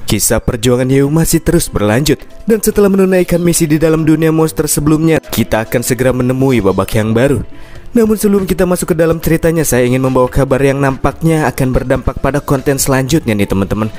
Kisah perjuangan Yew masih terus berlanjut, dan setelah menunaikan misi di dalam dunia monster sebelumnya, kita akan segera menemui babak yang baru. Namun sebelum kita masuk ke dalam ceritanya, saya ingin membawa kabar yang nampaknya akan berdampak pada konten selanjutnya nih teman-teman.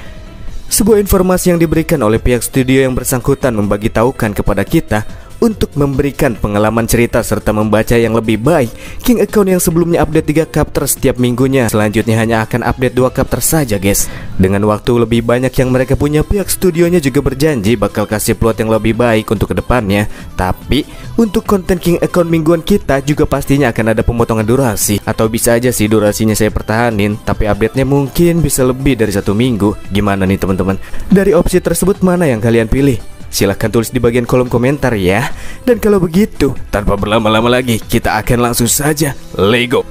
Sebuah informasi yang diberikan oleh pihak studio yang bersangkutan memberitahukan kepada kita untuk memberikan pengalaman cerita serta membaca yang lebih baik. King account yang sebelumnya update 3 chapter setiap minggunya, selanjutnya hanya akan update 2 chapter saja guys. Dengan waktu lebih banyak yang mereka punya, pihak studionya juga berjanji bakal kasih plot yang lebih baik untuk kedepannya. Tapi untuk konten King account mingguan kita juga pastinya akan ada pemotongan durasi. Atau bisa aja sih durasinya saya pertahanin, tapi update-nya mungkin bisa lebih dari 1 minggu. Gimana nih teman-teman? Dari opsi tersebut mana yang kalian pilih? Silahkan tulis di bagian kolom komentar ya. Dan kalau begitu, tanpa berlama-lama lagi, kita akan langsung saja Lego.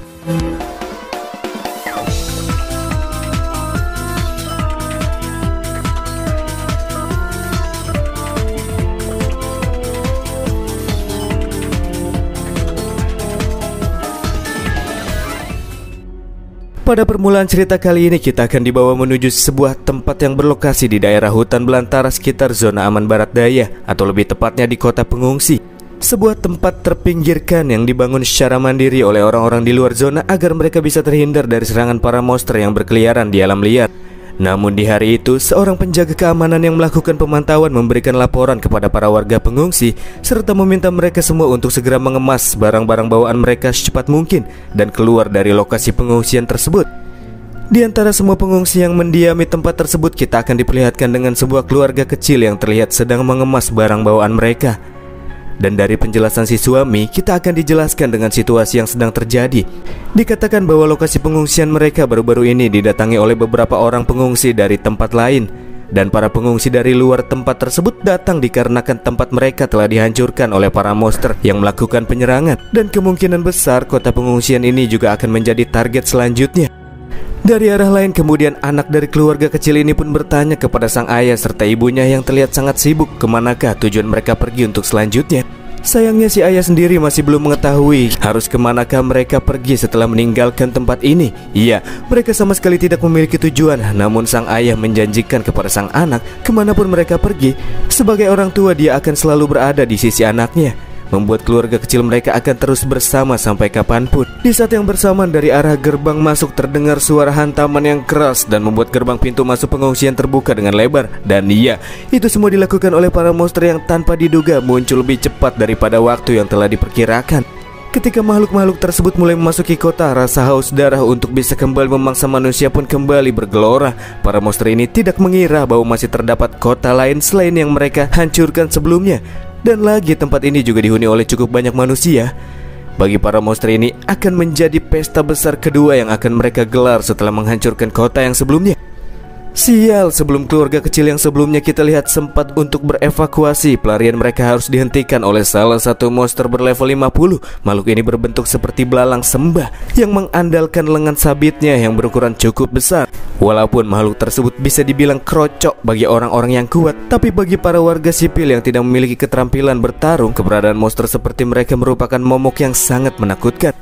Pada permulaan cerita kali ini kita akan dibawa menuju sebuah tempat yang berlokasi di daerah hutan belantara sekitar zona aman barat daya, atau lebih tepatnya di kota pengungsi. Sebuah tempat terpinggirkan yang dibangun secara mandiri oleh orang-orang di luar zona agar mereka bisa terhindar dari serangan para monster yang berkeliaran di alam liar. Namun di hari itu, seorang penjaga keamanan yang melakukan pemantauan memberikan laporan kepada para warga pengungsi serta meminta mereka semua untuk segera mengemas barang-barang bawaan mereka secepat mungkin dan keluar dari lokasi pengungsian tersebut. Di antara semua pengungsi yang mendiami tempat tersebut, kita akan diperlihatkan dengan sebuah keluarga kecil yang terlihat sedang mengemas barang bawaan mereka. Dan dari penjelasan si suami, kita akan dijelaskan dengan situasi yang sedang terjadi. Dikatakan bahwa lokasi pengungsian mereka baru-baru ini didatangi oleh beberapa orang pengungsi dari tempat lain. Dan para pengungsi dari luar tempat tersebut datang dikarenakan tempat mereka telah dihancurkan oleh para monster yang melakukan penyerangan. Dan kemungkinan besar kota pengungsian ini juga akan menjadi target selanjutnya. Dari arah lain kemudian anak dari keluarga kecil ini pun bertanya kepada sang ayah serta ibunya yang terlihat sangat sibuk kemanakah tujuan mereka pergi untuk selanjutnya. Sayangnya si ayah sendiri masih belum mengetahui harus kemanakah mereka pergi setelah meninggalkan tempat ini. Iya, mereka sama sekali tidak memiliki tujuan. Namun sang ayah menjanjikan kepada sang anak kemanapun mereka pergi, sebagai orang tua dia akan selalu berada di sisi anaknya, membuat keluarga kecil mereka akan terus bersama sampai kapanpun. Di saat yang bersamaan dari arah gerbang masuk terdengar suara hantaman yang keras dan membuat gerbang pintu masuk pengungsian terbuka dengan lebar. Dan iya, itu semua dilakukan oleh para monster yang tanpa diduga muncul lebih cepat daripada waktu yang telah diperkirakan. Ketika makhluk-makhluk tersebut mulai memasuki kota, rasa haus darah untuk bisa kembali memangsa manusia pun kembali bergelora. Para monster ini tidak mengira bahwa masih terdapat kota lain selain yang mereka hancurkan sebelumnya. Dan lagi tempat ini juga dihuni oleh cukup banyak manusia. Bagi para monster ini akan menjadi pesta besar kedua yang akan mereka gelar setelah menghancurkan kota yang sebelumnya. Sial, sebelum keluarga kecil yang sebelumnya kita lihat sempat untuk berevakuasi, pelarian mereka harus dihentikan oleh salah satu monster berlevel 50. Makhluk ini berbentuk seperti belalang sembah yang mengandalkan lengan sabitnya yang berukuran cukup besar. Walaupun makhluk tersebut bisa dibilang krocok bagi orang-orang yang kuat, tapi bagi para warga sipil yang tidak memiliki keterampilan bertarung, keberadaan monster seperti mereka merupakan momok yang sangat menakutkan.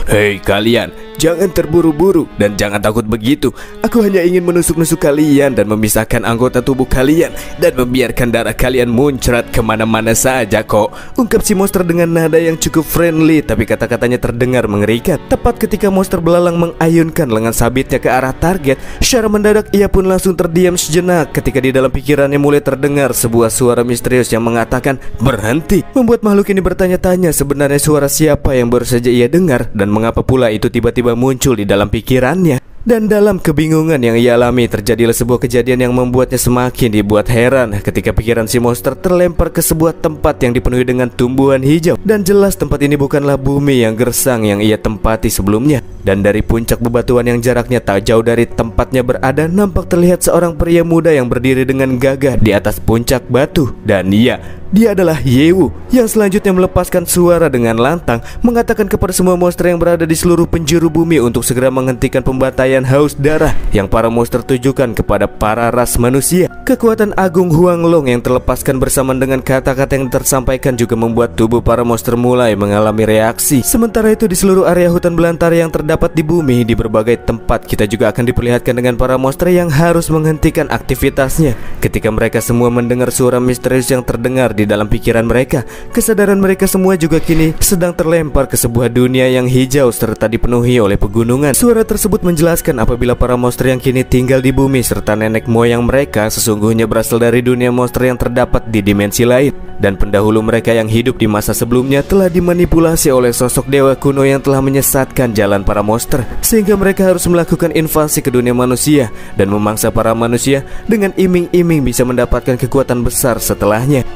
Hei kalian, jangan terburu-buru dan jangan takut begitu. Aku hanya ingin menusuk-nusuk kalian dan memisahkan anggota tubuh kalian dan membiarkan darah kalian muncrat kemana-mana saja kok, ungkap si monster dengan nada yang cukup friendly, tapi kata-katanya terdengar mengerikan. Tepat ketika monster belalang mengayunkan lengan sabitnya ke arah target, secara mendadak ia pun langsung terdiam sejenak ketika di dalam pikirannya mulai terdengar sebuah suara misterius yang mengatakan berhenti. Membuat makhluk ini bertanya-tanya sebenarnya suara siapa yang baru saja ia dengar dan mengapa pula itu tiba-tiba muncul di dalam pikirannya. Dan dalam kebingungan yang ia alami, terjadilah sebuah kejadian yang membuatnya semakin dibuat heran ketika pikiran si monster terlempar ke sebuah tempat yang dipenuhi dengan tumbuhan hijau. Dan jelas tempat ini bukanlah bumi yang gersang yang ia tempati sebelumnya. Dan dari puncak bebatuan yang jaraknya tak jauh dari tempatnya berada, nampak terlihat seorang pria muda yang berdiri dengan gagah di atas puncak batu. Dan iya, dia adalah Yew yang selanjutnya melepaskan suara dengan lantang mengatakan kepada semua monster yang berada di seluruh penjuru bumi untuk segera menghentikan pembantaian kekayaan haus darah yang para monster tujukan kepada para ras manusia. Kekuatan agung Huanglong yang terlepaskan bersamaan dengan kata-kata yang tersampaikan juga membuat tubuh para monster mulai mengalami reaksi. Sementara itu di seluruh area hutan belantara yang terdapat di bumi, di berbagai tempat kita juga akan diperlihatkan dengan para monster yang harus menghentikan aktivitasnya. Ketika mereka semua mendengar suara misterius yang terdengar di dalam pikiran mereka, kesadaran mereka semua juga kini sedang terlempar ke sebuah dunia yang hijau serta dipenuhi oleh pegunungan. Suara tersebut menjelaskan apabila para monster yang kini tinggal di bumi serta nenek moyang mereka sesungguhnya berasal dari dunia monster yang terdapat di dimensi lain, dan pendahulu mereka yang hidup di masa sebelumnya telah dimanipulasi oleh sosok dewa kuno yang telah menyesatkan jalan para monster, sehingga mereka harus melakukan invasi ke dunia manusia dan memangsa para manusia dengan iming-iming bisa mendapatkan kekuatan besar setelahnya.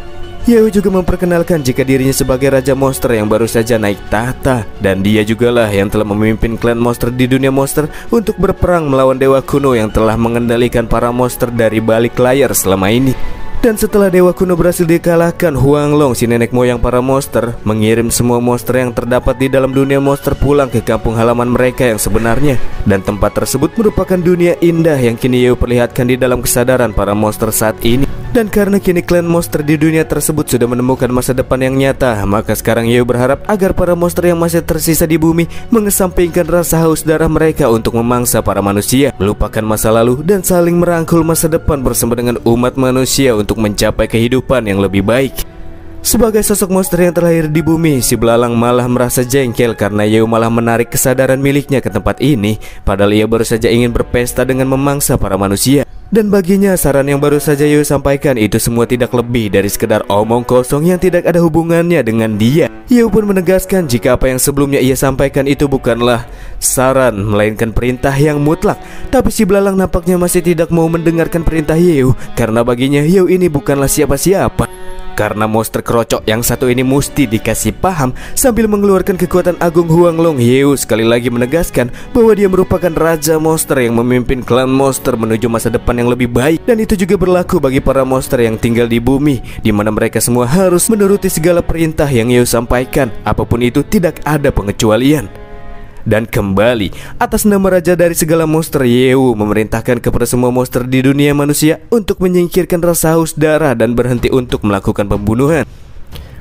Yeo juga memperkenalkan jika dirinya sebagai raja monster yang baru saja naik tahta, dan dia jugalah yang telah memimpin klan monster di dunia monster untuk berperang melawan dewa kuno yang telah mengendalikan para monster dari balik layar selama ini. Dan setelah dewa kuno berhasil dikalahkan, Huanglong, si nenek moyang para monster, mengirim semua monster yang terdapat di dalam dunia monster pulang ke kampung halaman mereka yang sebenarnya. Dan tempat tersebut merupakan dunia indah yang kini Yeo perlihatkan di dalam kesadaran para monster saat ini. Dan karena kini klan monster di dunia tersebut sudah menemukan masa depan yang nyata, maka sekarang Yeo berharap agar para monster yang masih tersisa di bumi mengesampingkan rasa haus darah mereka untuk memangsa para manusia, melupakan masa lalu dan saling merangkul masa depan bersama dengan umat manusia untuk mencapai kehidupan yang lebih baik. Sebagai sosok monster yang terlahir di bumi, si belalang malah merasa jengkel karena Yeo malah menarik kesadaran miliknya ke tempat ini, padahal ia baru saja ingin berpesta dengan memangsa para manusia. Dan baginya saran yang baru saja Yeo sampaikan itu semua tidak lebih dari sekedar omong kosong yang tidak ada hubungannya dengan dia. Yeo pun menegaskan jika apa yang sebelumnya ia sampaikan itu bukanlah saran melainkan perintah yang mutlak. Tapi si belalang nampaknya masih tidak mau mendengarkan perintah Yeo, karena baginya Yeo ini bukanlah siapa-siapa. Karena monster kerocok yang satu ini mesti dikasih paham. Sambil mengeluarkan kekuatan agung Huanglong, Yeo sekali lagi menegaskan bahwa dia merupakan raja monster yang memimpin klan monster menuju masa depan yang lebih baik. Dan itu juga berlaku bagi para monster yang tinggal di bumi, di mana mereka semua harus menuruti segala perintah yang Yeo sampaikan. Apapun itu tidak ada pengecualian. Dan kembali, atas nama raja dari segala monster, Yeo memerintahkan kepada semua monster di dunia manusia untuk menyingkirkan rasa haus darah dan berhenti untuk melakukan pembunuhan.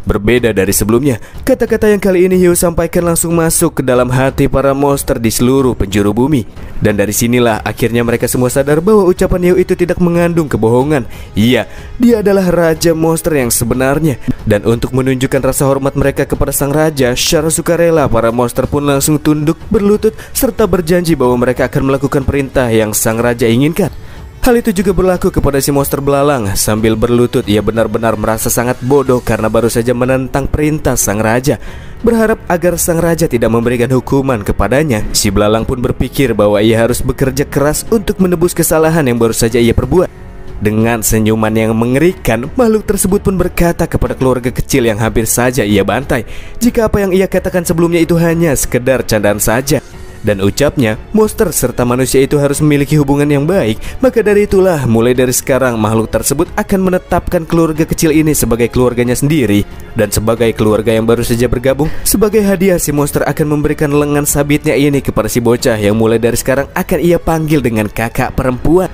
Berbeda dari sebelumnya, kata-kata yang kali ini Yeo sampaikan langsung masuk ke dalam hati para monster di seluruh penjuru bumi. Dan dari sinilah akhirnya mereka semua sadar bahwa ucapan Yeo itu tidak mengandung kebohongan. Iya, dia adalah raja monster yang sebenarnya. Dan untuk menunjukkan rasa hormat mereka kepada sang raja, secara sukarela para monster pun langsung tunduk, berlutut, serta berjanji bahwa mereka akan melakukan perintah yang sang raja inginkan. Hal itu juga berlaku kepada si monster belalang. Sambil berlutut, ia benar-benar merasa sangat bodoh karena baru saja menentang perintah sang raja. Berharap agar sang raja tidak memberikan hukuman kepadanya, si belalang pun berpikir bahwa ia harus bekerja keras untuk menebus kesalahan yang baru saja ia perbuat. Dengan senyuman yang mengerikan, makhluk tersebut pun berkata kepada keluarga kecil yang hampir saja ia bantai, jika apa yang ia katakan sebelumnya itu hanya sekedar candaan saja. Dan ucapnya, monster serta manusia itu harus memiliki hubungan yang baik. Maka dari itulah, mulai dari sekarang makhluk tersebut akan menetapkan keluarga kecil ini sebagai keluarganya sendiri. Dan sebagai keluarga yang baru saja bergabung, sebagai hadiah si monster akan memberikan lengan sabitnya ini kepada si bocah yang mulai dari sekarang akan ia panggil dengan kakak perempuan.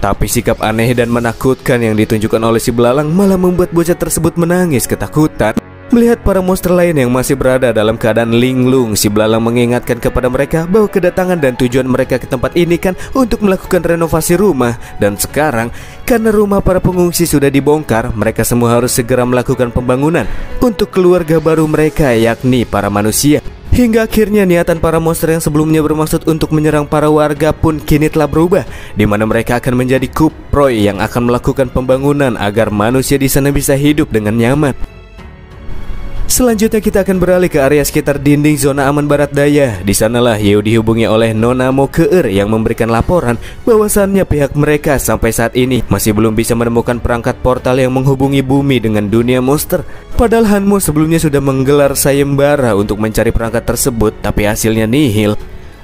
Tapi sikap aneh dan menakutkan yang ditunjukkan oleh si belalang malah membuat bocah tersebut menangis ketakutan. Melihat para monster lain yang masih berada dalam keadaan linglung, si belalang mengingatkan kepada mereka bahwa kedatangan dan tujuan mereka ke tempat ini kan untuk melakukan renovasi rumah. Dan sekarang, karena rumah para pengungsi sudah dibongkar, mereka semua harus segera melakukan pembangunan untuk keluarga baru mereka, yakni para manusia. Hingga akhirnya niatan para monster yang sebelumnya bermaksud untuk menyerang para warga pun kini telah berubah, di mana mereka akan menjadi kuproy yang akan melakukan pembangunan agar manusia di sana bisa hidup dengan nyaman. Selanjutnya kita akan beralih ke area sekitar dinding zona aman barat daya. Di sanalah Yeo dihubungi oleh Nona Mokeer yang memberikan laporan bahwasannya pihak mereka sampai saat ini masih belum bisa menemukan perangkat portal yang menghubungi bumi dengan dunia monster. Padahal Hanmo sebelumnya sudah menggelar sayembara untuk mencari perangkat tersebut, tapi hasilnya nihil.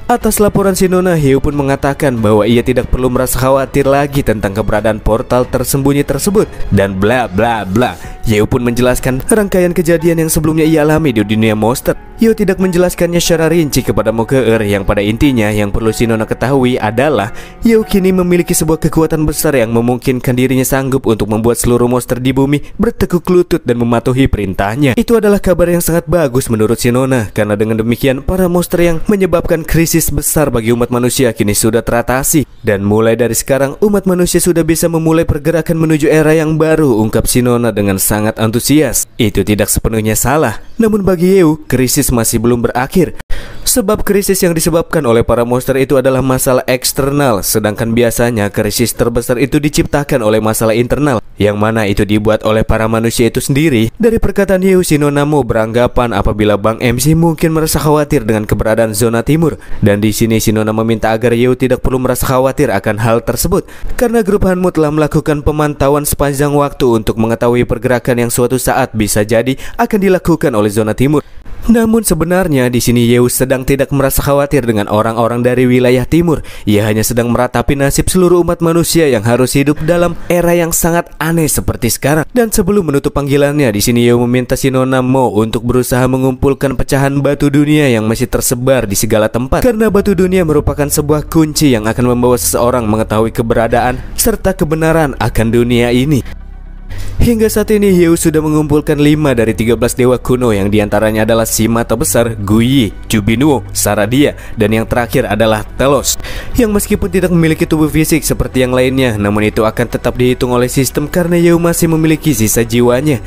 Atas laporan si Nona, Hyo pun mengatakan bahwa ia tidak perlu merasa khawatir lagi tentang keberadaan portal tersembunyi tersebut dan bla bla bla. Hyo pun menjelaskan rangkaian kejadian yang sebelumnya ia alami di dunia monster. Hyo tidak menjelaskannya secara rinci kepada Mokeer, yang pada intinya yang perlu si Nona ketahui adalah Hyo kini memiliki sebuah kekuatan besar yang memungkinkan dirinya sanggup untuk membuat seluruh monster di bumi bertekuk lutut dan mematuhi perintahnya. Itu adalah kabar yang sangat bagus menurut si Nona, karena dengan demikian para monster yang menyebabkan krisis besar bagi umat manusia kini sudah teratasi. Dan mulai dari sekarang umat manusia sudah bisa memulai pergerakan menuju era yang baru, ungkap si Nona dengan sangat antusias. Itu tidak sepenuhnya salah, namun bagi Hyo, krisis masih belum berakhir. Sebab krisis yang disebabkan oleh para monster itu adalah masalah eksternal, sedangkan biasanya krisis terbesar itu diciptakan oleh masalah internal, yang mana itu dibuat oleh para manusia itu sendiri. Dari perkataan Hyo, si Nona Mo beranggapan apabila Bang MC mungkin merasa khawatir dengan keberadaan zona timur, dan di sini si Nona meminta agar Hyo tidak perlu merasa khawatir akan hal tersebut, karena grup Hanmu telah melakukan pemantauan sepanjang waktu untuk mengetahui pergerakan yang suatu saat bisa jadi akan dilakukan oleh zona timur. Namun sebenarnya di sini Hyo sedang tidak merasa khawatir dengan orang-orang dari wilayah timur. Ia hanya sedang meratapi nasib seluruh umat manusia yang harus hidup dalam era yang sangat aneh seperti sekarang. Dan sebelum menutup panggilannya, di sini Hyo meminta si Nona Mo untuk berusaha mengumpulkan pecahan batu dunia yang masih tersebar di segala tempat, karena batu dunia merupakan sebuah kunci yang akan membawa seseorang mengetahui keberadaan serta kebenaran akan dunia ini. Hingga saat ini Hyo sudah mengumpulkan 5 dari 13 dewa kuno, yang diantaranya adalah si mata besar, Guyi, Jubinuo, Saradia, dan yang terakhir adalah Telos, yang meskipun tidak memiliki tubuh fisik seperti yang lainnya, namun itu akan tetap dihitung oleh sistem karena Hyo masih memiliki sisa jiwanya.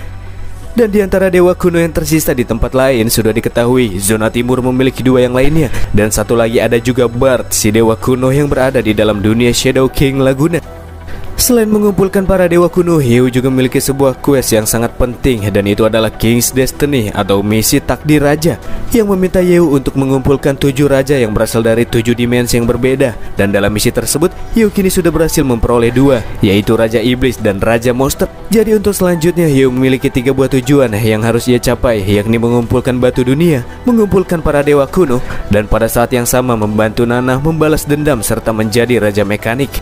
Dan di antara dewa kuno yang tersisa di tempat lain sudah diketahui zona timur memiliki 2 yang lainnya, dan satu lagi ada juga Bard, si dewa kuno yang berada di dalam dunia Shadow King Laguna. Selain mengumpulkan para dewa kuno, Hyo juga memiliki sebuah quest yang sangat penting, dan itu adalah King's Destiny atau misi takdir raja, yang meminta Hyo untuk mengumpulkan 7 raja yang berasal dari 7 dimensi yang berbeda. Dan dalam misi tersebut Hyo kini sudah berhasil memperoleh 2, yaitu Raja Iblis dan Raja Monster. Jadi untuk selanjutnya Hyo memiliki 3 buah tujuan yang harus ia capai, yakni mengumpulkan batu dunia, mengumpulkan para dewa kuno, dan pada saat yang sama membantu Nana membalas dendam serta menjadi Raja Mekanik.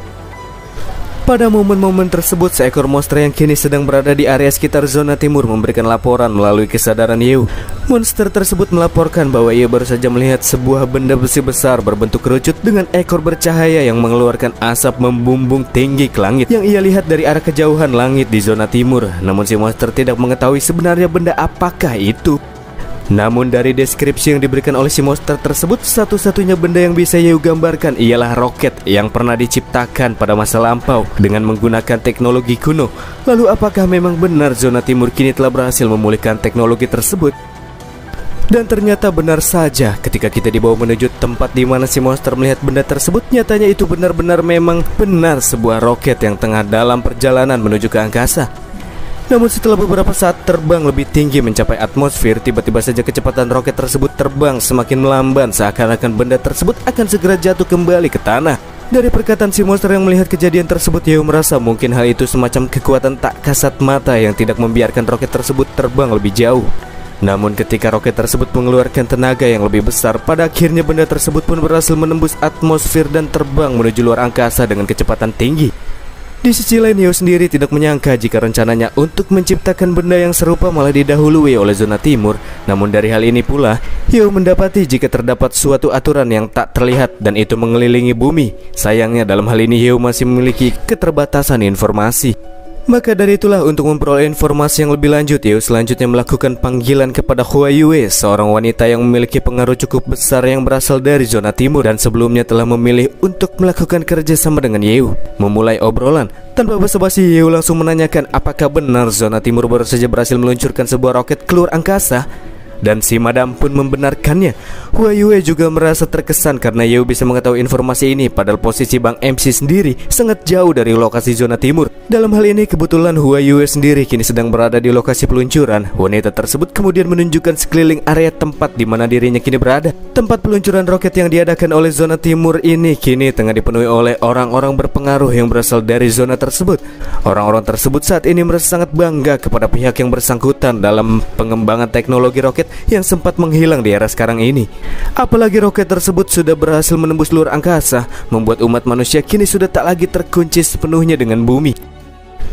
Pada momen-momen tersebut, seekor monster yang kini sedang berada di area sekitar zona timur memberikan laporan melalui kesadaran Hyo. Monster tersebut melaporkan bahwa ia baru saja melihat sebuah benda besi besar berbentuk kerucut dengan ekor bercahaya yang mengeluarkan asap membumbung tinggi ke langit, yang ia lihat dari arah kejauhan langit di zona timur. Namun si monster tidak mengetahui sebenarnya benda apakah itu. Namun dari deskripsi yang diberikan oleh si monster tersebut, satu-satunya benda yang bisa Hyo gambarkan ialah roket yang pernah diciptakan pada masa lampau dengan menggunakan teknologi kuno. Lalu apakah memang benar zona timur kini telah berhasil memulihkan teknologi tersebut? Dan ternyata benar saja, ketika kita dibawa menuju tempat di mana si monster melihat benda tersebut, nyatanya itu benar-benar memang benar sebuah roket yang tengah dalam perjalanan menuju ke angkasa. Namun setelah beberapa saat terbang lebih tinggi mencapai atmosfer, tiba-tiba saja kecepatan roket tersebut terbang semakin melamban, seakan-akan benda tersebut akan segera jatuh kembali ke tanah. Dari perkataan si monster yang melihat kejadian tersebut, Hyo merasa mungkin hal itu semacam kekuatan tak kasat mata yang tidak membiarkan roket tersebut terbang lebih jauh. Namun ketika roket tersebut mengeluarkan tenaga yang lebih besar, pada akhirnya benda tersebut pun berhasil menembus atmosfer dan terbang menuju luar angkasa dengan kecepatan tinggi. Di sisi lain, Hyo sendiri tidak menyangka jika rencananya untuk menciptakan benda yang serupa malah didahului oleh zona timur. Namun dari hal ini pula, Hyo mendapati jika terdapat suatu aturan yang tak terlihat dan itu mengelilingi bumi. Sayangnya dalam hal ini Hyo masih memiliki keterbatasan informasi. Maka dari itulah untuk memperoleh informasi yang lebih lanjut, Hyo selanjutnya melakukan panggilan kepada Hua Yue, seorang wanita yang memiliki pengaruh cukup besar yang berasal dari zona timur dan sebelumnya telah memilih untuk melakukan kerjasama dengan Hyo. Memulai obrolan, tanpa basa-basi Hyo langsung menanyakan apakah benar zona timur baru saja berhasil meluncurkan sebuah roket keluar angkasa. Dan si madam pun membenarkannya. Hua Yue juga merasa terkesan karena Hyo bisa mengetahui informasi ini, padahal posisi Bang MC sendiri sangat jauh dari lokasi zona timur. Dalam hal ini kebetulan Hua Yue sendiri kini sedang berada di lokasi peluncuran. Wanita tersebut kemudian menunjukkan sekeliling area tempat di mana dirinya kini berada. Tempat peluncuran roket yang diadakan oleh zona timur ini kini tengah dipenuhi oleh orang-orang berpengaruh yang berasal dari zona tersebut. Orang-orang tersebut saat ini merasa sangat bangga kepada pihak yang bersangkutan dalam pengembangan teknologi roket yang sempat menghilang di era sekarang ini. Apalagi roket tersebut sudah berhasil menembus luar angkasa, membuat umat manusia kini sudah tak lagi terkunci sepenuhnya dengan bumi.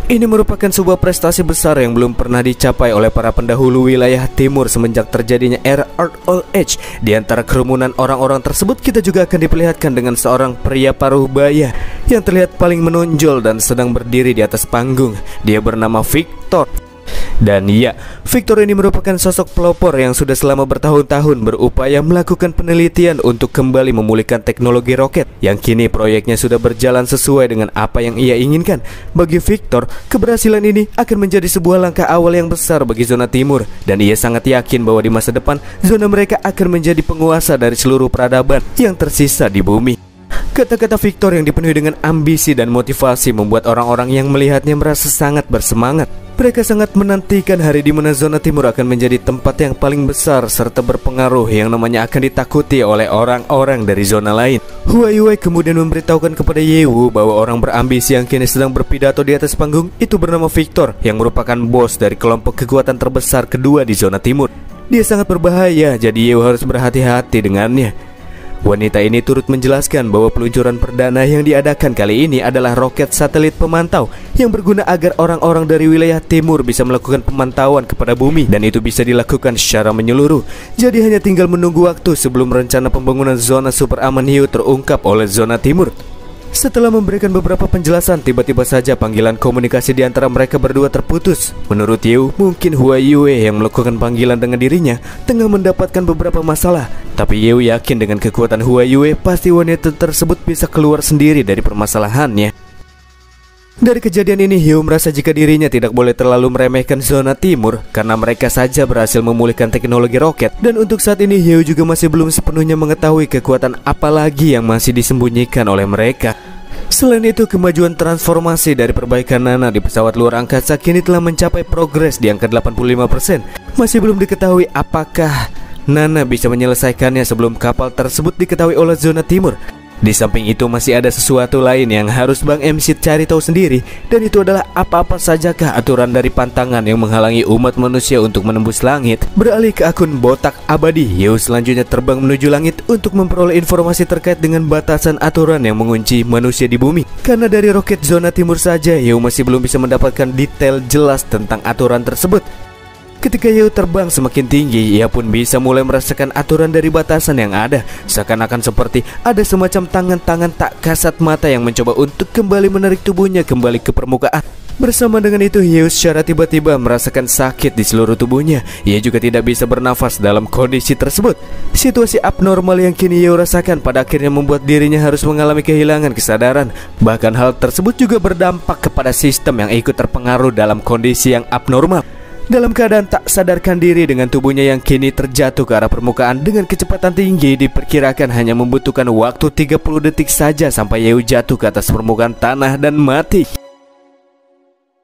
Ini merupakan sebuah prestasi besar yang belum pernah dicapai oleh para pendahulu wilayah timur semenjak terjadinya era Earth Old Age. Di antara kerumunan orang-orang tersebut, kita juga akan diperlihatkan dengan seorang pria paruh baya yang terlihat paling menonjol dan sedang berdiri di atas panggung. Dia bernama Victor. Dan ya, Victor ini merupakan sosok pelopor yang sudah selama bertahun-tahun berupaya melakukan penelitian untuk kembali memulihkan teknologi roket, yang kini proyeknya sudah berjalan sesuai dengan apa yang ia inginkan. Bagi Victor, keberhasilan ini akan menjadi sebuah langkah awal yang besar bagi zona timur, dan ia sangat yakin bahwa di masa depan zona mereka akan menjadi penguasa dari seluruh peradaban yang tersisa di bumi. Kata-kata Victor yang dipenuhi dengan ambisi dan motivasi membuat orang-orang yang melihatnya merasa sangat bersemangat. Mereka sangat menantikan hari di mana zona timur akan menjadi tempat yang paling besar serta berpengaruh yang namanya akan ditakuti oleh orang-orang dari zona lain. Hua Yue kemudian memberitahukan kepada Yewu bahwa orang berambisi yang kini sedang berpidato di atas panggung itu bernama Victor, yang merupakan bos dari kelompok kekuatan terbesar kedua di zona timur. Dia sangat berbahaya, jadi Yewu harus berhati-hati dengannya. Wanita ini turut menjelaskan bahwa peluncuran perdana yang diadakan kali ini adalah roket satelit pemantau yang berguna agar orang-orang dari wilayah timur bisa melakukan pemantauan kepada bumi, dan itu bisa dilakukan secara menyeluruh. Jadi hanya tinggal menunggu waktu sebelum rencana pembangunan zona super aman hiu terungkap oleh zona timur. Setelah memberikan beberapa penjelasan, tiba-tiba saja panggilan komunikasi di antara mereka berdua terputus. Menurut Yew, mungkin Hua Yue yang melakukan panggilan dengan dirinya tengah mendapatkan beberapa masalah. Tapi Yew yakin dengan kekuatan Hua Yue, pasti wanita tersebut bisa keluar sendiri dari permasalahannya. Dari kejadian ini, Yew merasa jika dirinya tidak boleh terlalu meremehkan zona timur karena mereka saja berhasil memulihkan teknologi roket. Dan untuk saat ini, Yew juga masih belum sepenuhnya mengetahui kekuatan apa lagi yang masih disembunyikan oleh mereka. Selain itu, kemajuan transformasi dari perbaikan Nana di pesawat luar angkasa kini telah mencapai progres di angka 85%. Masih belum diketahui apakah Nana bisa menyelesaikannya sebelum kapal tersebut diketahui oleh zona timur. Di samping itu masih ada sesuatu lain yang harus Bang MC cari tahu sendiri, dan itu adalah apa-apa sajakah aturan dari pantangan yang menghalangi umat manusia untuk menembus langit. Beralih ke akun Botak Abadi, Yew selanjutnya terbang menuju langit untuk memperoleh informasi terkait dengan batasan aturan yang mengunci manusia di bumi. Karena dari roket zona timur saja, Yew masih belum bisa mendapatkan detail jelas tentang aturan tersebut. Ketika Yew terbang semakin tinggi, ia pun bisa mulai merasakan aturan dari batasan yang ada. Seakan-akan seperti ada semacam tangan-tangan tak kasat mata yang mencoba untuk kembali menarik tubuhnya kembali ke permukaan. Bersama dengan itu, Yew secara tiba-tiba merasakan sakit di seluruh tubuhnya. Ia juga tidak bisa bernafas dalam kondisi tersebut. Situasi abnormal yang kini Yew rasakan pada akhirnya membuat dirinya harus mengalami kehilangan kesadaran. Bahkan hal tersebut juga berdampak kepada sistem yang ikut terpengaruh dalam kondisi yang abnormal. Dalam keadaan tak sadarkan diri dengan tubuhnya yang kini terjatuh ke arah permukaan dengan kecepatan tinggi, diperkirakan hanya membutuhkan waktu 30 detik saja sampai Yew jatuh ke atas permukaan tanah dan mati.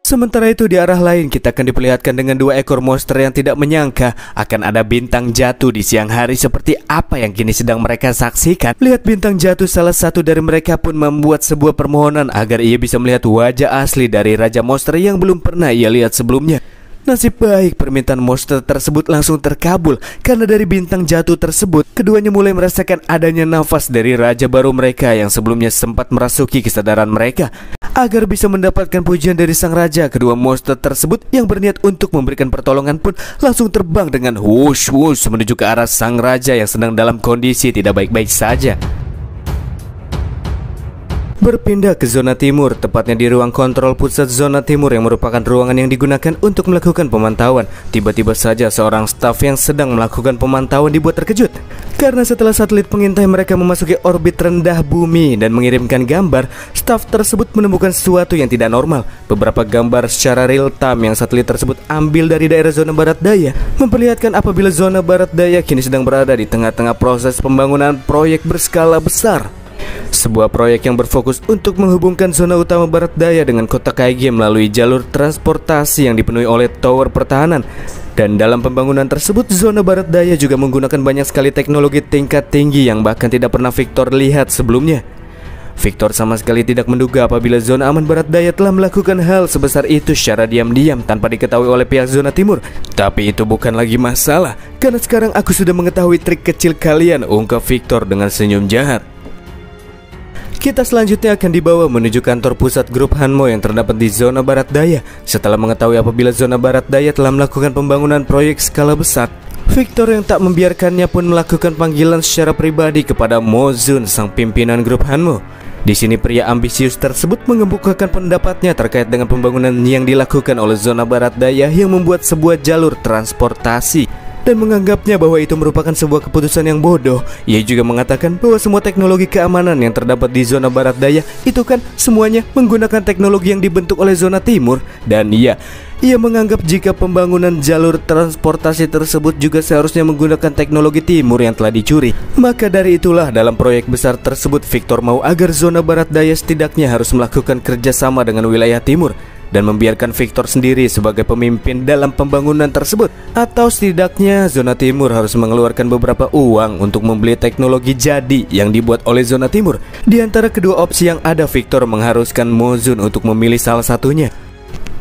Sementara itu di arah lain, kita akan diperlihatkan dengan dua ekor monster yang tidak menyangka akan ada bintang jatuh di siang hari seperti apa yang kini sedang mereka saksikan. Lihat bintang jatuh, salah satu dari mereka pun membuat sebuah permohonan agar ia bisa melihat wajah asli dari Raja Monster yang belum pernah ia lihat sebelumnya. Nasib baik permintaan monster tersebut langsung terkabul, karena dari bintang jatuh tersebut keduanya mulai merasakan adanya nafas dari raja baru mereka yang sebelumnya sempat merasuki kesadaran mereka. Agar bisa mendapatkan pujian dari sang raja, kedua monster tersebut yang berniat untuk memberikan pertolongan pun langsung terbang dengan wush-wush menuju ke arah sang raja yang sedang dalam kondisi tidak baik-baik saja. Berpindah ke zona timur, tepatnya di ruang kontrol pusat zona timur yang merupakan ruangan yang digunakan untuk melakukan pemantauan. Tiba-tiba saja seorang staf yang sedang melakukan pemantauan dibuat terkejut, karena setelah satelit pengintai mereka memasuki orbit rendah bumi dan mengirimkan gambar, staf tersebut menemukan sesuatu yang tidak normal. Beberapa gambar secara real time yang satelit tersebut ambil dari daerah zona barat daya memperlihatkan apabila zona barat daya kini sedang berada di tengah-tengah proses pembangunan proyek berskala besar. sebuah proyek yang berfokus untuk menghubungkan zona utama barat daya dengan kota KG melalui jalur transportasi yang dipenuhi oleh tower pertahanan. Dan dalam pembangunan tersebut, zona barat daya juga menggunakan banyak sekali teknologi tingkat tinggi yang bahkan tidak pernah Victor lihat sebelumnya. Victor sama sekali tidak menduga apabila zona aman barat daya telah melakukan hal sebesar itu secara diam-diam tanpa diketahui oleh pihak zona timur. Tapi itu bukan lagi masalah, karena sekarang aku sudah mengetahui trik kecil kalian, ungkap Victor dengan senyum jahat. Kita selanjutnya akan dibawa menuju kantor pusat grup Hanmo yang terdapat di zona barat daya. Setelah mengetahui apabila zona barat daya telah melakukan pembangunan proyek skala besar, Victor yang tak membiarkannya pun melakukan panggilan secara pribadi kepada Mo Zun, sang pimpinan grup Hanmo. Di sini pria ambisius tersebut mengemukakan pendapatnya terkait dengan pembangunan yang dilakukan oleh zona barat daya yang membuat sebuah jalur transportasi dan menganggapnya bahwa itu merupakan sebuah keputusan yang bodoh. Ia juga mengatakan bahwa semua teknologi keamanan yang terdapat di zona barat daya itu kan semuanya menggunakan teknologi yang dibentuk oleh zona timur. Dan ia menganggap jika pembangunan jalur transportasi tersebut juga seharusnya menggunakan teknologi timur yang telah dicuri. Maka dari itulah dalam proyek besar tersebut Victor mau agar zona barat daya setidaknya harus melakukan kerjasama dengan wilayah timur dan membiarkan Victor sendiri sebagai pemimpin dalam pembangunan tersebut. Atau setidaknya zona timur harus mengeluarkan beberapa uang untuk membeli teknologi jadi yang dibuat oleh zona timur. Di antara kedua opsi yang ada, Victor mengharuskan Mo Zun untuk memilih salah satunya.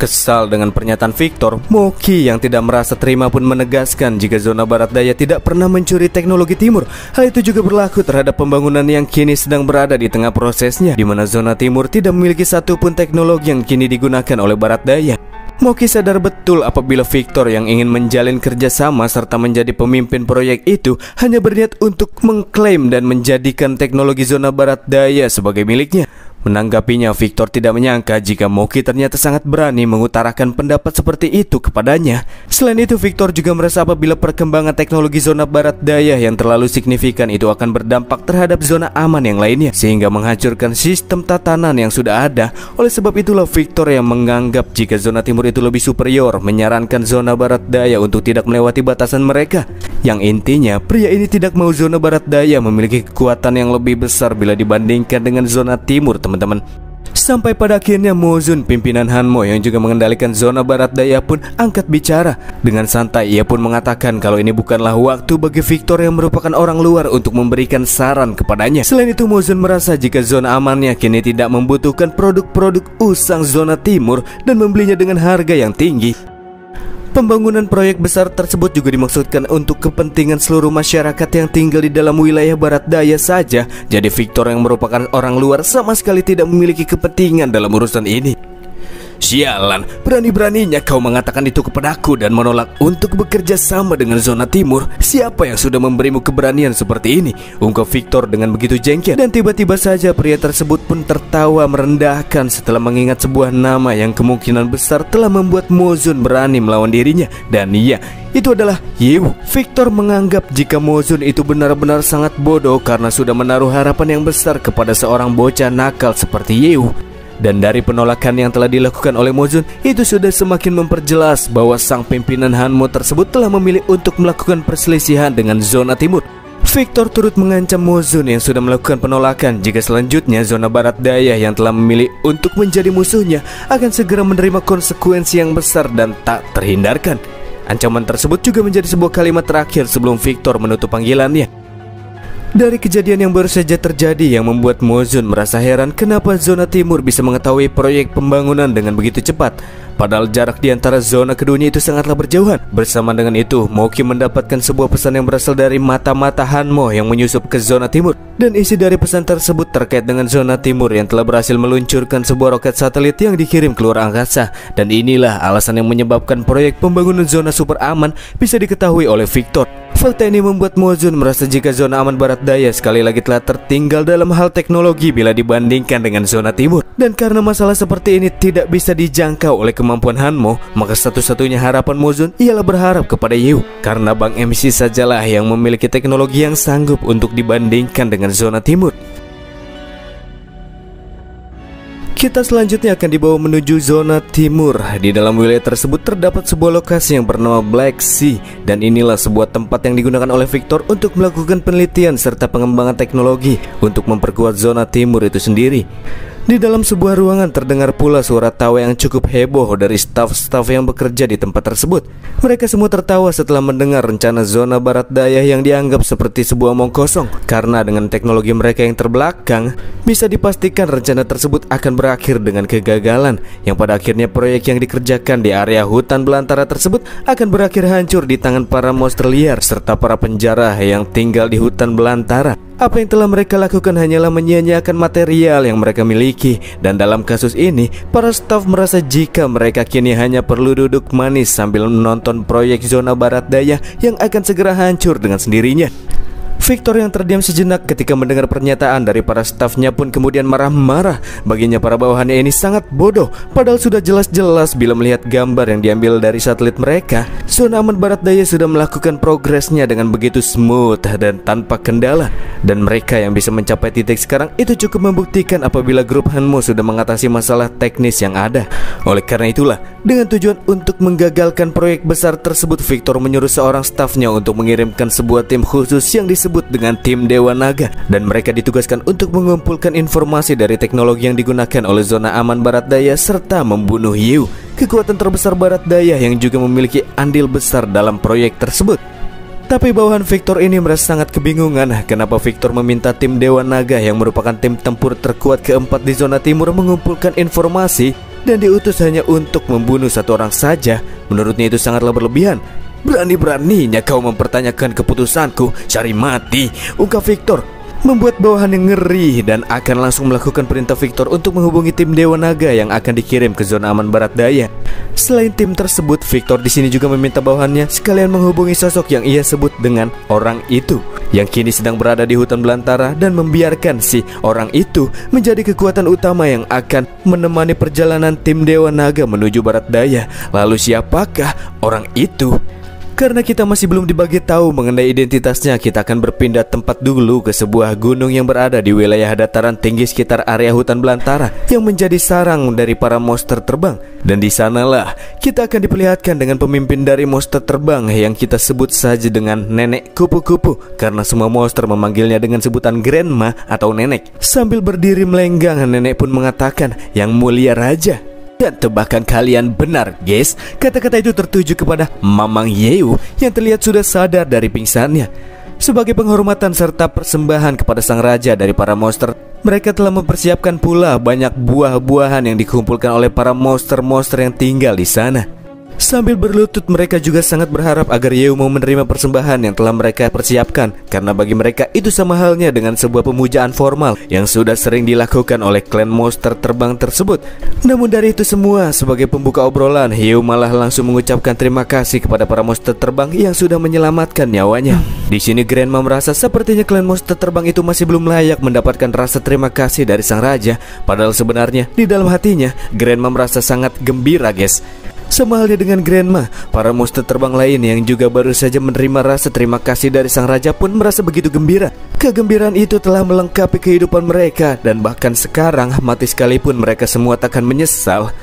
Kesal dengan pernyataan Victor, Moki yang tidak merasa terima pun menegaskan jika zona barat daya tidak pernah mencuri teknologi timur. Hal itu juga berlaku terhadap pembangunan yang kini sedang berada di tengah prosesnya, di mana zona timur tidak memiliki satupun teknologi yang kini digunakan oleh barat daya. Moki sadar betul apabila Victor yang ingin menjalin kerjasama serta menjadi pemimpin proyek itu hanya berniat untuk mengklaim dan menjadikan teknologi zona barat daya sebagai miliknya. Menanggapinya, Victor tidak menyangka jika Moki ternyata sangat berani mengutarakan pendapat seperti itu kepadanya. Selain itu, Victor juga merasa apabila perkembangan teknologi zona barat daya yang terlalu signifikan itu akan berdampak terhadap zona aman yang lainnya, sehingga menghancurkan sistem tatanan yang sudah ada. Oleh sebab itulah Victor yang menganggap jika zona timur itu lebih superior, menyarankan zona barat daya untuk tidak melewati batasan mereka. Yang intinya, pria ini tidak mau zona barat daya memiliki kekuatan yang lebih besar bila dibandingkan dengan zona timur, teman-teman. Sampai pada akhirnya Mo Zun, pimpinan Hanmo yang juga mengendalikan zona barat daya pun angkat bicara. Dengan santai ia pun mengatakan kalau ini bukanlah waktu bagi Victor yang merupakan orang luar untuk memberikan saran kepadanya. Selain itu, Mo Zun merasa jika zona amannya kini tidak membutuhkan produk-produk usang zona timur dan membelinya dengan harga yang tinggi. Pembangunan proyek besar tersebut juga dimaksudkan untuk kepentingan seluruh masyarakat yang tinggal di dalam wilayah barat daya saja. Jadi Victor yang merupakan orang luar sama sekali tidak memiliki kepentingan dalam urusan ini. Sialan, berani-beraninya kau mengatakan itu kepadaku dan menolak untuk bekerja sama dengan zona timur. Siapa yang sudah memberimu keberanian seperti ini? Ungkap Victor dengan begitu jengkel. Dan tiba-tiba saja pria tersebut pun tertawa merendahkan setelah mengingat sebuah nama yang kemungkinan besar telah membuat Mo Zun berani melawan dirinya. Dan iya, itu adalah Yew. Victor menganggap jika Mo Zun itu benar-benar sangat bodoh karena sudah menaruh harapan yang besar kepada seorang bocah nakal seperti Yew. Dan dari penolakan yang telah dilakukan oleh Mo Zun, itu sudah semakin memperjelas bahwa sang pimpinan Hanmo tersebut telah memilih untuk melakukan perselisihan dengan zona timur. Victor turut mengancam Mo Zun yang sudah melakukan penolakan jika selanjutnya zona barat daya yang telah memilih untuk menjadi musuhnya akan segera menerima konsekuensi yang besar dan tak terhindarkan. Ancaman tersebut juga menjadi sebuah kalimat terakhir sebelum Victor menutup panggilannya. Dari kejadian yang baru saja terjadi yang membuat Mo Zun merasa heran kenapa zona timur bisa mengetahui proyek pembangunan dengan begitu cepat, padahal jarak di antara zona keduanya itu sangatlah berjauhan. Bersama dengan itu, Moki mendapatkan sebuah pesan yang berasal dari mata-mata Hanmo yang menyusup ke zona timur. Dan isi dari pesan tersebut terkait dengan zona timur yang telah berhasil meluncurkan sebuah roket satelit yang dikirim keluar angkasa. Dan inilah alasan yang menyebabkan proyek pembangunan zona super aman bisa diketahui oleh Victor. Fakta ini membuat Mo Zun merasa jika zona aman barat daya sekali lagi telah tertinggal dalam hal teknologi bila dibandingkan dengan zona timur. Dan karena masalah seperti ini tidak bisa dijangkau oleh kemampuan Hanmo, maka satu-satunya harapan Mo Zun ialah berharap kepada Yew. Karena Bang MC sajalah yang memiliki teknologi yang sanggup untuk dibandingkan dengan zona timur. Kita selanjutnya akan dibawa menuju zona timur. Di dalam wilayah tersebut terdapat sebuah lokasi yang bernama Black Sea. Dan inilah sebuah tempat yang digunakan oleh Victor untuk melakukan penelitian serta pengembangan teknologi untuk memperkuat zona timur itu sendiri. Di dalam sebuah ruangan terdengar pula suara tawa yang cukup heboh dari staf-staf yang bekerja di tempat tersebut. Mereka semua tertawa setelah mendengar rencana zona barat daya yang dianggap seperti sebuah omong kosong. Karena dengan teknologi mereka yang terbelakang, bisa dipastikan rencana tersebut akan berakhir dengan kegagalan, yang pada akhirnya proyek yang dikerjakan di area hutan belantara tersebut akan berakhir hancur di tangan para monster liar serta para penjara yang tinggal di hutan belantara. Apa yang telah mereka lakukan hanyalah menyia-nyiakan material yang mereka miliki. Dan dalam kasus ini, para staf merasa jika mereka kini hanya perlu duduk manis sambil menonton proyek zona barat daya yang akan segera hancur dengan sendirinya. Victor yang terdiam sejenak ketika mendengar pernyataan dari para stafnya pun kemudian marah-marah. Baginya para bawahannya ini sangat bodoh, padahal sudah jelas-jelas bila melihat gambar yang diambil dari satelit mereka, zona aman barat daya sudah melakukan progresnya dengan begitu smooth dan tanpa kendala. Dan mereka yang bisa mencapai titik sekarang itu cukup membuktikan apabila grup Hanmo sudah mengatasi masalah teknis yang ada. Oleh karena itulah, dengan tujuan untuk menggagalkan proyek besar tersebut, Victor menyuruh seorang stafnya untuk mengirimkan sebuah tim khusus yang disebut dengan tim Dewa Naga. Dan mereka ditugaskan untuk mengumpulkan informasi dari teknologi yang digunakan oleh zona aman barat daya serta membunuh Yu, kekuatan terbesar barat daya yang juga memiliki andil besar dalam proyek tersebut. Tapi bawahan Victor ini merasa sangat kebingungan kenapa Victor meminta tim Dewa Naga yang merupakan tim tempur terkuat keempat di zona timur mengumpulkan informasi dan diutus hanya untuk membunuh satu orang saja. Menurutnya itu sangatlah berlebihan. Berani-beraninya kau mempertanyakan keputusanku, cari mati, ungkap Victor, membuat bawahan yang ngeri dan akan langsung melakukan perintah Victor untuk menghubungi tim Dewa Naga yang akan dikirim ke zona aman barat daya. Selain tim tersebut, Victor di sini juga meminta bawahannya sekalian menghubungi sosok yang ia sebut dengan orang itu, yang kini sedang berada di hutan belantara, dan membiarkan si orang itu menjadi kekuatan utama yang akan menemani perjalanan tim Dewa Naga menuju barat daya. Lalu siapakah orang itu? Karena kita masih belum dibagi tahu mengenai identitasnya, kita akan berpindah tempat dulu ke sebuah gunung yang berada di wilayah dataran tinggi sekitar area hutan belantara yang menjadi sarang dari para monster terbang. Dan di sanalah kita akan diperlihatkan dengan pemimpin dari monster terbang yang kita sebut saja dengan Nenek Kupu-Kupu, karena semua monster memanggilnya dengan sebutan Grandma atau Nenek. Sambil berdiri melenggang, Nenek pun mengatakan, "Yang mulia raja." Dan tebakan kalian benar, guys. Kata-kata itu tertuju kepada Mamang Yeu yang terlihat sudah sadar dari pingsannya. Sebagai penghormatan serta persembahan kepada sang raja dari para monster, mereka telah mempersiapkan pula banyak buah-buahan yang dikumpulkan oleh para monster-monster yang tinggal di sana. Sambil berlutut, mereka juga sangat berharap agar Yeu mau menerima persembahan yang telah mereka persiapkan, karena bagi mereka itu sama halnya dengan sebuah pemujaan formal yang sudah sering dilakukan oleh klan monster terbang tersebut. Namun dari itu semua, sebagai pembuka obrolan, Yeu malah langsung mengucapkan terima kasih kepada para monster terbang yang sudah menyelamatkan nyawanya. Di sini Grandma merasa sepertinya klan monster terbang itu masih belum layak mendapatkan rasa terima kasih dari sang raja. Padahal sebenarnya di dalam hatinya Grandma merasa sangat gembira, guys. Sama halnya dengan Grandma, para monster terbang lain yang juga baru saja menerima rasa terima kasih dari sang raja pun merasa begitu gembira. Kegembiraan itu telah melengkapi kehidupan mereka, dan bahkan sekarang mati sekalipun mereka semua takkan menyesal.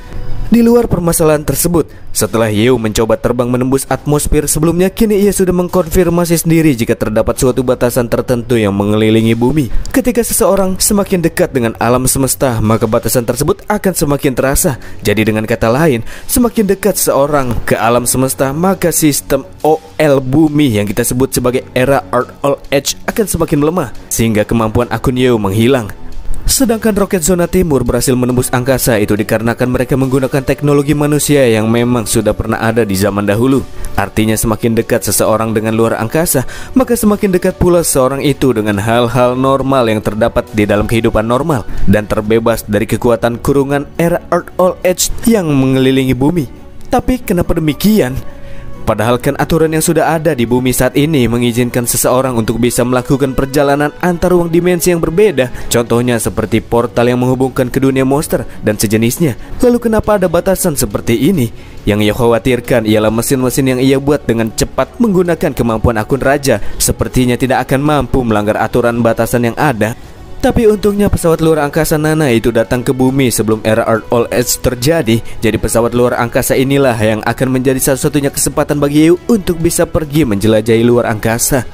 Di luar permasalahan tersebut, setelah Yeu mencoba terbang menembus atmosfer sebelumnya, kini ia sudah mengkonfirmasi sendiri jika terdapat suatu batasan tertentu yang mengelilingi bumi. Ketika seseorang semakin dekat dengan alam semesta, maka batasan tersebut akan semakin terasa. Jadi dengan kata lain, semakin dekat seorang ke alam semesta, maka sistem OL bumi yang kita sebut sebagai era Earth All Age akan semakin melemah, sehingga kemampuan akun Yeu menghilang. Sedangkan roket zona timur berhasil menembus angkasa itu dikarenakan mereka menggunakan teknologi manusia yang memang sudah pernah ada di zaman dahulu. Artinya semakin dekat seseorang dengan luar angkasa, maka semakin dekat pula seorang itu dengan hal-hal normal yang terdapat di dalam kehidupan normal, dan terbebas dari kekuatan kurungan era Earth All Age yang mengelilingi bumi. Tapi kenapa demikian? Padahal kan aturan yang sudah ada di bumi saat ini mengizinkan seseorang untuk bisa melakukan perjalanan antar ruang dimensi yang berbeda. Contohnya seperti portal yang menghubungkan ke dunia monster dan sejenisnya. Lalu kenapa ada batasan seperti ini? Yang ia khawatirkan ialah mesin-mesin yang ia buat dengan cepat menggunakan kemampuan akun raja sepertinya tidak akan mampu melanggar aturan batasan yang ada. Tapi untungnya pesawat luar angkasa Nana itu datang ke bumi sebelum era Earth All Age terjadi. Jadi pesawat luar angkasa inilah yang akan menjadi satu-satunya kesempatan bagi Yew untuk bisa pergi menjelajahi luar angkasa.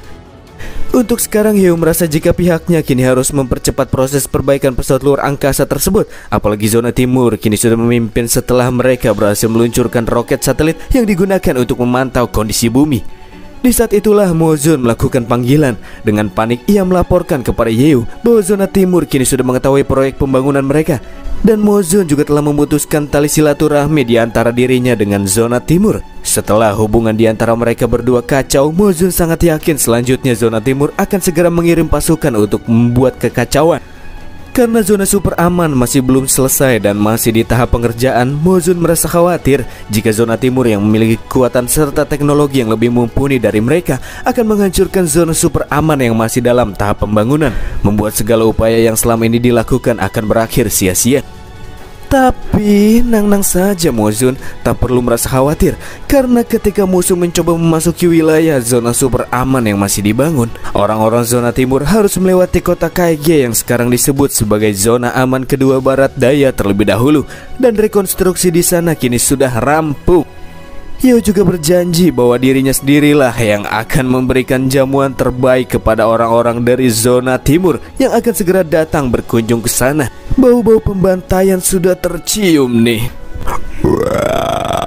Untuk sekarang Yew merasa jika pihaknya kini harus mempercepat proses perbaikan pesawat luar angkasa tersebut. Apalagi zona timur kini sudah memimpin setelah mereka berhasil meluncurkan roket satelit yang digunakan untuk memantau kondisi bumi. Di saat itulah Mozun melakukan panggilan. Dengan panik ia melaporkan kepada Yew bahwa zona timur kini sudah mengetahui proyek pembangunan mereka. Dan Mozun juga telah memutuskan tali silaturahmi di antara dirinya dengan zona timur. Setelah hubungan di antara mereka berdua kacau, Mozun sangat yakin selanjutnya zona timur akan segera mengirim pasukan untuk membuat kekacauan. Karena zona super aman masih belum selesai dan masih di tahap pengerjaan, Mozun merasa khawatir jika zona timur yang memiliki kekuatan serta teknologi yang lebih mumpuni dari mereka akan menghancurkan zona super aman yang masih dalam tahap pembangunan, membuat segala upaya yang selama ini dilakukan akan berakhir sia-sia. Tapi nang-nang saja Mozun, tak perlu merasa khawatir karena ketika musuh mencoba memasuki wilayah zona super aman yang masih dibangun, orang-orang zona timur harus melewati kota Kaige yang sekarang disebut sebagai zona aman kedua barat daya terlebih dahulu, dan rekonstruksi di sana kini sudah rampung. Yew juga berjanji bahwa dirinya sendirilah yang akan memberikan jamuan terbaik kepada orang-orang dari zona timur yang akan segera datang berkunjung ke sana. Bau-bau pembantaian sudah tercium nih. Wah.